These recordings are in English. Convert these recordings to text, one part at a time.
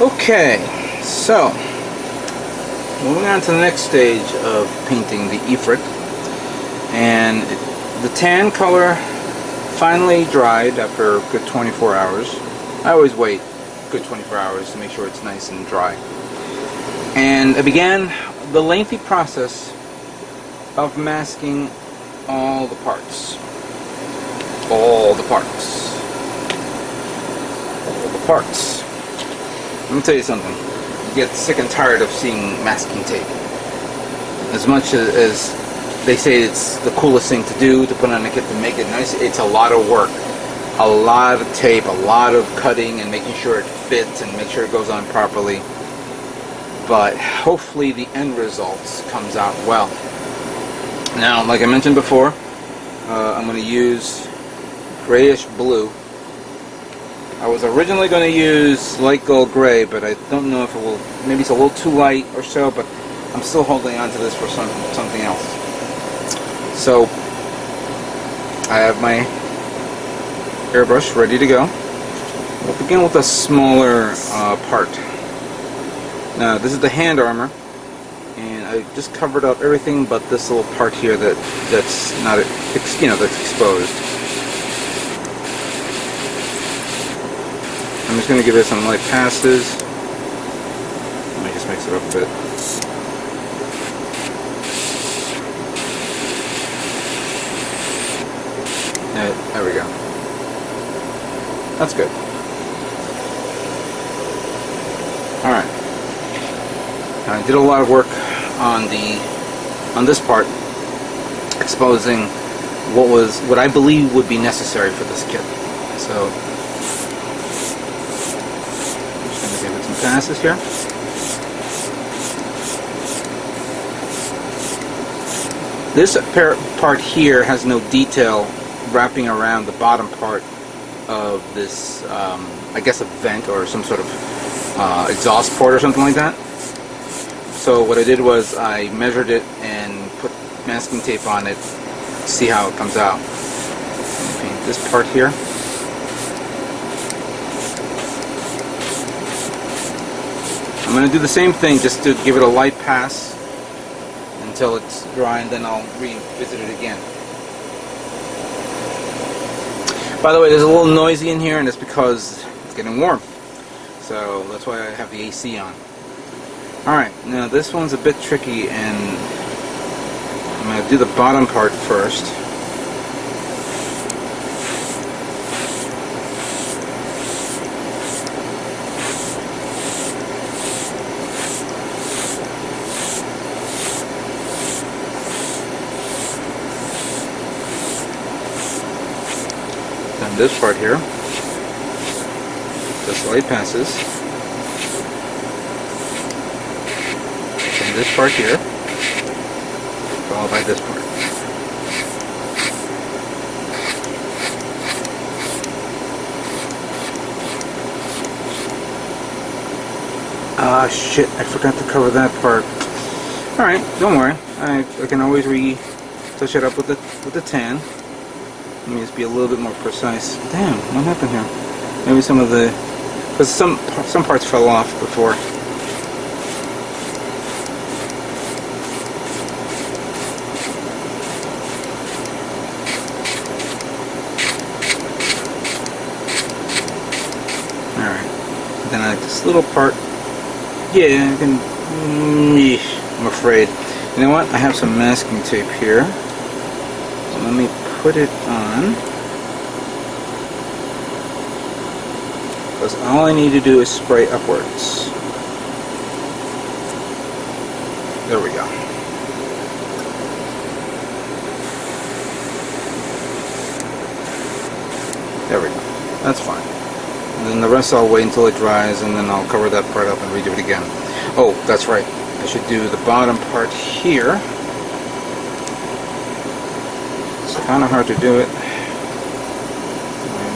Okay, so moving on to the next stage of painting the Efreet, and the tan color finally dried after a good 24 hours. I always wait a good 24 hours to make sure it's nice and dry. And I began the lengthy process of masking all the parts. All the parts. All the parts. Let me tell you something. You get sick and tired of seeing masking tape. As much as they say it's the coolest thing to do, to put on a kit to make it nice, it's a lot of work. A lot of tape, a lot of cutting and making sure it fits and make sure it goes on properly. But hopefully the end results comes out well. Now, like I mentioned before, I'm going to use Greyish Blue. I was originally going to use light gold gray, but I don't know if it will. Maybe it's a little too light or so, but I'm still holding on to this for something else. So I have my airbrush ready to go. We'll begin with a smaller part. Now this is the hand armor, and I just covered up everything but this little part here that's not, that's exposed. I'm just going to give it some light passes. Let me just mix it up a bit. There we go. That's good. Alright. I did a lot of work on this part, exposing what I believe would be necessary for this kit. So I'm just going to give it some passes here. This part here has no detail wrapping around the bottom part of this, I guess a vent or some sort of exhaust port or something like that. So what I did was I measured it and put masking tape on it to see how it comes out. Paint this part here. I'm going to do the same thing, just to give it a light pass until it's dry, and then I'll revisit it again. By the way, there's a little noisy in here, and it's because it's getting warm. So that's why I have the AC on. Alright, now this one's a bit tricky, and I'm going to do the bottom part first. Then this part here, just light passes. And this part here, followed by this part. Ah, shit, I forgot to cover that part. Alright, don't worry. I can always touch it up with the tan. Let me just be a little bit more precise. Damn, what happened here? Maybe some of the... because some parts fell off before. Alright. Then this little part... yeah, I can... I'm afraid. You know what? I have some masking tape here. So let me put it on, because all I need to do is spray upwards. There we go. There we go. That's fine. And then the rest I'll wait until it dries, and then I'll cover that part up and redo it again. Oh, that's right. I should do the bottom part here. Kind of hard to do it. I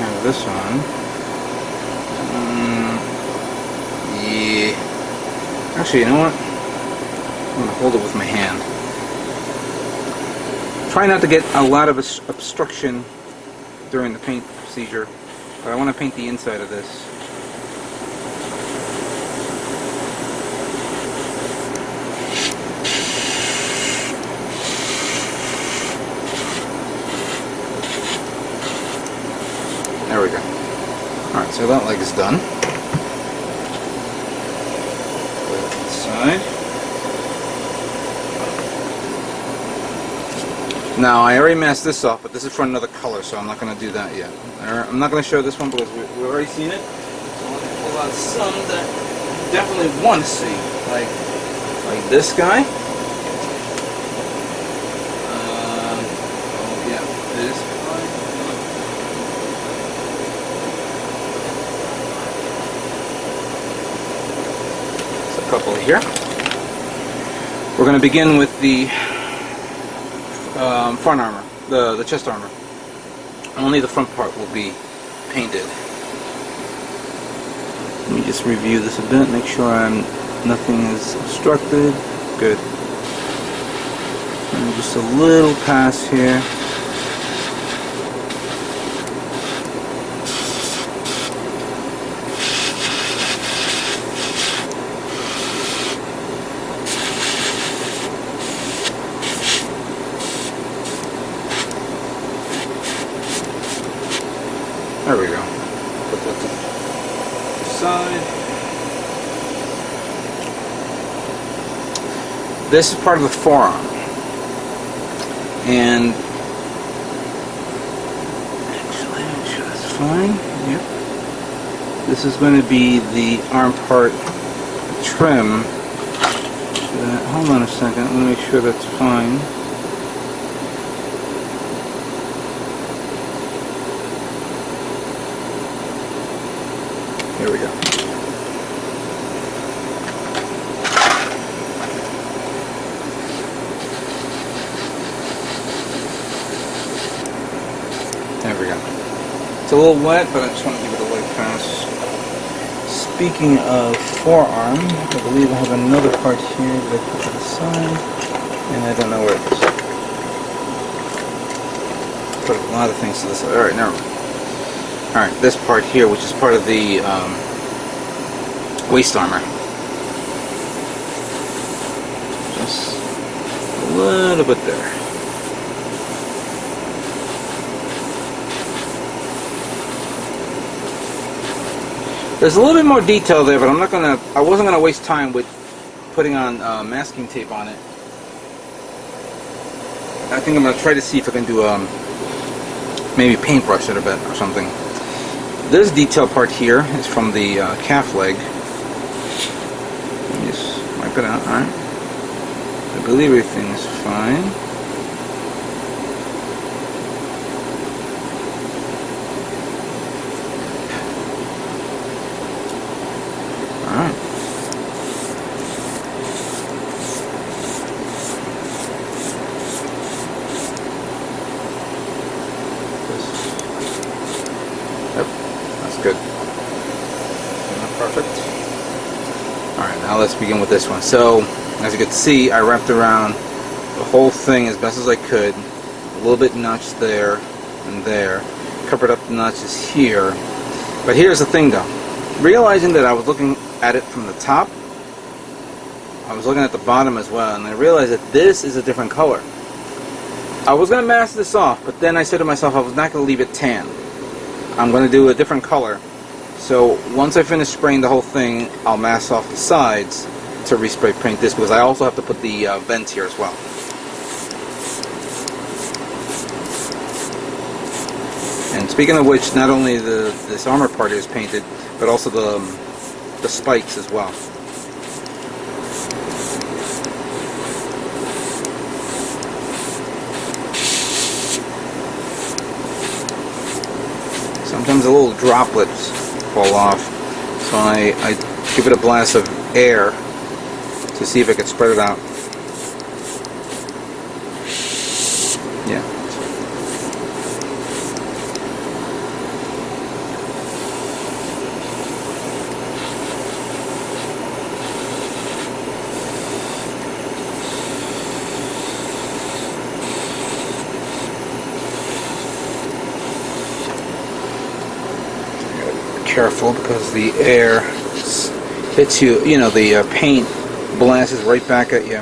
have this on. Yeah. Actually, you know what? I'm going to hold it with my hand. Try not to get a lot of obstruction during the paint procedure, but I want to paint the inside of this. There we go. Alright, so that leg is done. Side. Now I already masked this off, but this is for another color, so I'm not going to do that yet. I'm not going to show this one because we've already seen it. So I'm going to pull out some that you definitely want to see, like this guy. Yeah, this guy. There's a couple here. We're going to begin with the front armor, the chest armor. Only the front part will be painted. Let me just review this a bit, make sure nothing is obstructed. Good. And just a little pass here. There we go. Put that to the side. This is part of the forearm. And actually, I'm sure that's fine. Yep. This is going to be the arm part trim. Hold on a second. Let me make sure that's fine. Here we go. There we go. It's a little wet, but I just want to give it a light pass. Speaking of forearm, I believe I have another part here that I put to the side, and I don't know where it is. Put a lot of things to the side. Alright, never mind. Alright, this part here, which is part of the waist armor. Just a little bit there. There's a little bit more detail there, but I wasn't gonna waste time with putting on masking tape on it. I think I'm gonna try to see if I can do maybe paintbrush it a bit or something. This detail part here is from the calf leg. Let me just wipe it out. Alright. I believe everything is fine. Alright. Yep. Good. Perfect. Alright, now let's begin with this one. So, as you can see, I wrapped around the whole thing as best as I could. A little bit notched there and there. Covered up the notches here. But here's the thing though. Realizing that I was looking at it from the top, I was looking at the bottom as well, and I realized that this is a different color. I was going to mask this off, but then I said to myself I was not going to leave it tan. I'm going to do a different color. So once I finish spraying the whole thing, I'll mask off the sides to respray paint this, because I also have to put the vents here as well. And speaking of which, not only this armor part is painted, but also the spikes as well. Sometimes the little droplets fall off, so I give it a blast of air to see if I can spread it out. Yeah. Careful, because the air hits you, you know, the paint blasts right back at you.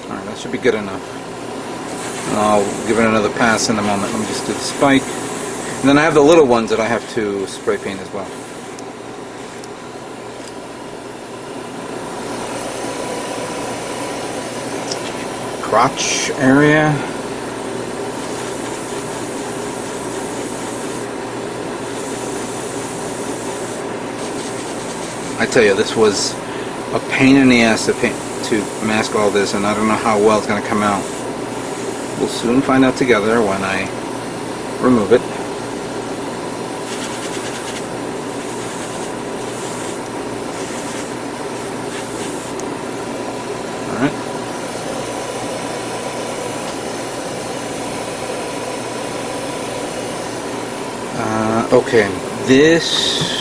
Alright, that should be good enough. I'll give it another pass in a moment. Let me just do the spike. And then I have the little ones that I have to spray paint as well. Crotch area. I tell you, this was a pain in the ass to mask all this, and I don't know how well it's going to come out. We'll soon find out together when I remove it. Alright. Okay, this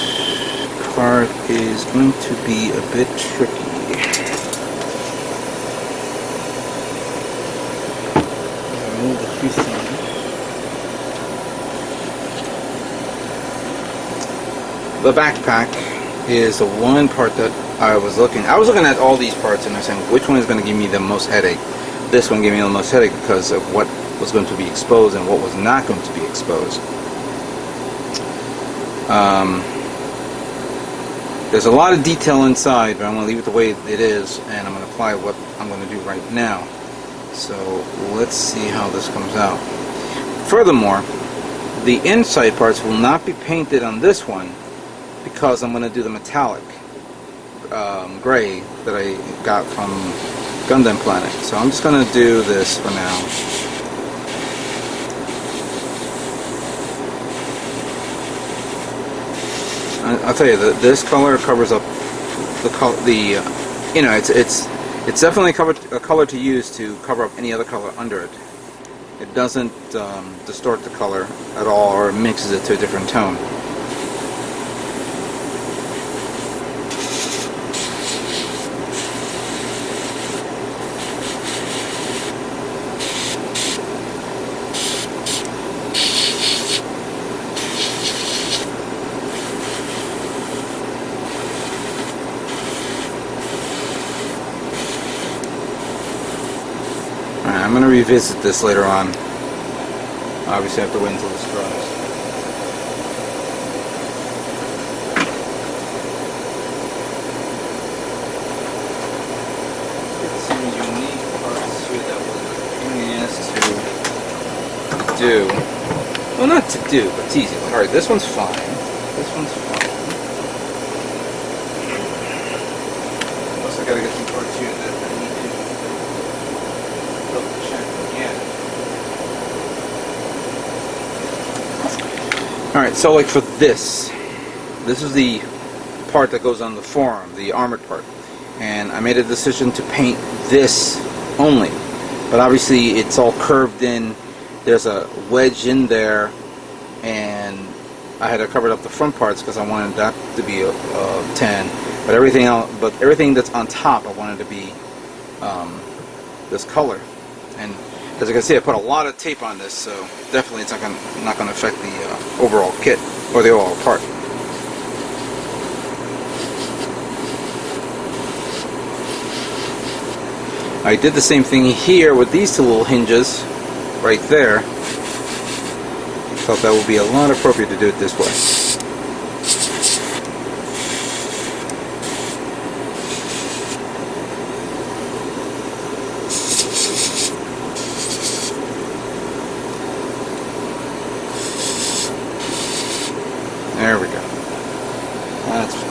part is going to be a bit tricky. Remove the few things. The backpack is the one part that I was looking at all these parts and I'm saying which one is going to give me the most headache. This one gave me the most headache because of what was going to be exposed and what was not going to be exposed. There's a lot of detail inside, but I'm going to leave it the way it is, and I'm going to apply what I'm going to do right now. So let's see how this comes out. Furthermore, the inside parts will not be painted on this one because I'm going to do the metallic gray that I got from Gundam Planet. So I'm just going to do this for now. I'll tell you that this color covers up it's definitely a color to use to cover up any other color under it. It doesn't distort the color at all or mixes it to a different tone. I'm going to revisit this later on. Obviously I have to wait until this dries. Get some unique parts here that was a pain in the ass to do. Well, not to do, but it's easy. Alright, this one's fine. This one's fine. Plus I gotta get some parts here that I need to double check again. Alright, so like for this is the part that goes on the forearm, the armored part. And I made a decision to paint this only. But obviously it's all curved in. There's a wedge in there, and I had to cover up the front parts because I wanted that to be a tan. But everything that's on top, I wanted to be this color. And as you can see, I put a lot of tape on this, so definitely it's not going to affect the overall kit or the overall part. I did the same thing here with these two little hinges right there. Felt that would be a lot appropriate to do it this way. There we go. That's fine.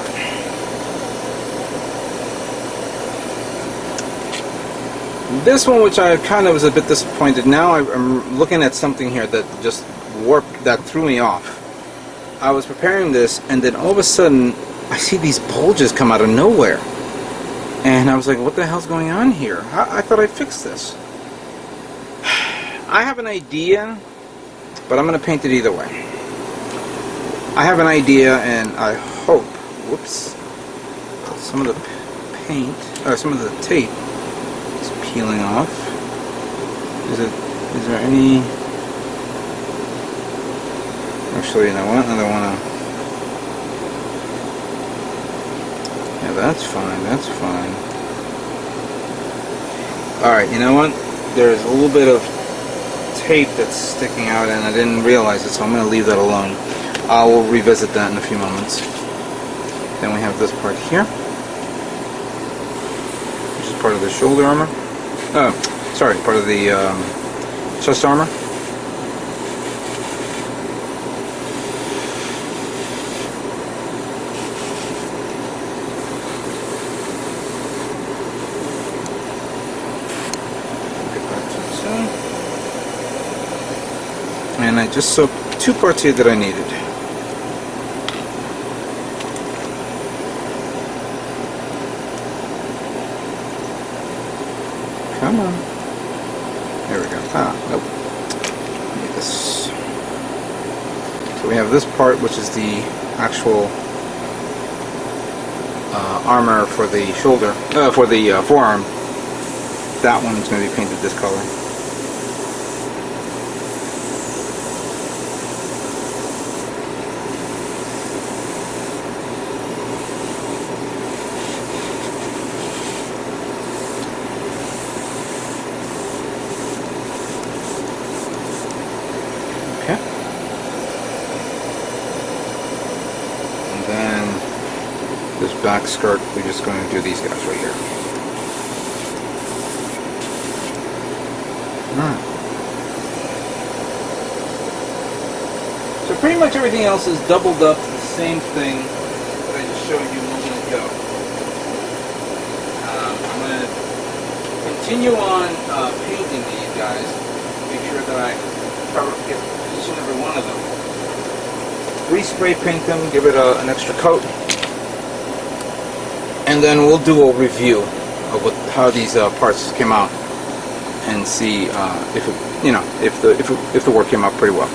This one, which I kind of was a bit disappointed. Now I'm looking at something here that just that threw me off. I was preparing this, and then all of a sudden I see these bulges come out of nowhere, and I was like, what the hell's going on here? I thought I fixed this. I have an idea, but I'm going to paint it either way. I have an idea, and I hope, whoops, some of the paint, some of the tape is peeling off. Is there any? Actually, you know what? I don't want to. Yeah, that's fine. That's fine. All right. You know what? There's a little bit of tape that's sticking out, and I didn't realize it, so I'm going to leave that alone. I will revisit that in a few moments. Then we have this part here, which is part of the shoulder armor. Sorry, part of the chest armor. And I just saw 2 parts here that I needed. Come on. There we go. Nope. Need this. So we have this part, which is the actual armor for the shoulder, for the forearm. That one is going to be painted this color. This back skirt, we're just going to do these guys right here. Alright. So pretty much everything else is doubled up to the same thing that I just showed you a moment ago. I'm going to continue on painting these guys, make sure that I cover get each and every one of them. Respray paint them, give it an extra coat. And then we'll do a review of how these parts came out, and see if it, if the work came out pretty well.